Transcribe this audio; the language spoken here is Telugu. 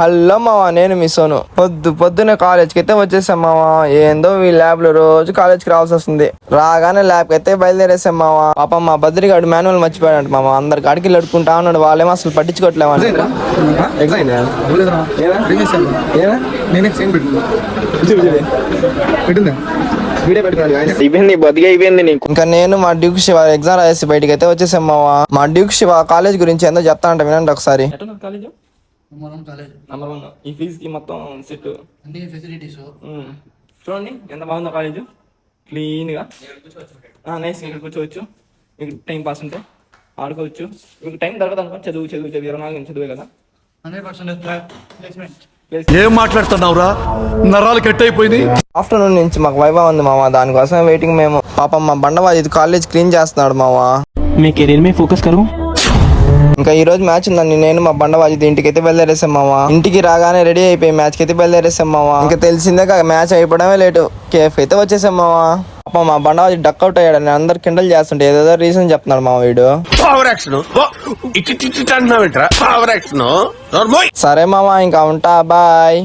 హలో మావా, నేను మీ సోను. పొద్దున్నే కాలేజ్కి అయితే వచ్చేసాం మావా. ఏందో ఈ ల్యాబ్ లో రోజు కాలేజ్కి రావాల్సి వస్తుంది. రాగానే ల్యాబ్కి అయితే బయలుదేరేసాం మావా. పాపం మా బద్రిగాడు మాన్యువల్ మర్చిపోయాడు మావా. అందరి కాడికి లడుకుంటా ఉన్నాడు. వాళ్ళేమో అసలు పట్టించుకోవట్లేమని. ఇంకా నేను మా డ్యూక్ శివ ఎగ్జామ్ రాసి బయటకి అయితే వచ్చేసాం మావా. మా డ్యూక్ శివ కాలేజ్ గురించి ఏందో చెప్తా అంట, వినండి ఒకసారి. ఈ ఫీజు కి మొత్తం సెట్ అన్ని ఫెసిలిటీస్ చూడండి ఎంత బాగుందో కాలేజ్, క్లీన్ గా నైస్. ఇక్కడ కూర్చోవచ్చు, మీకు టైం పాస్ ఉంటే ఆడుకోవచ్చు. మీకు టైం దొరకదు అనుకో, చదువు 24 చదువే కదా. 100% ఏం మాట్లాడుతున్నావురా, నరాలు కట్ అయిపోయింది. ఆఫ్టర్నూన్ నుంచి మాకు వైభవ్ ఉంది మావా, దానికోసం వెయిటింగ్ మేము. పాపం మా బండవాజీ కాలేజ్ క్లీన్ చేస్తున్నాడు మావా. मैं करियर में फोकस करूं। ఇంకా ఈ రోజు మ్యాచ్ ఉందండి. నేను మా బండవాజీ ఇంటికి అయితే బయలుదేరేసాం మావా. ఇంటికి రాగానే రెడీ అయిపోయి మ్యాచ్కి అయితే బయలుదేరేసాం మావా. ఇంకా తెలిసిందే మ్యాచ్ అయిపోవడమే లేటు. కేఫ్ అయితే వచ్చేసాం మావా. పాపం మా బండవాజీ డక్అవుట్ అయ్యాడు. నేను అందరు కిండల్ చేస్తుంటే ఏదేదో రీజన్ చెప్తున్నాడు మా వీడు. సరే మావా, ఇంకా ఉంటా, బాయ్.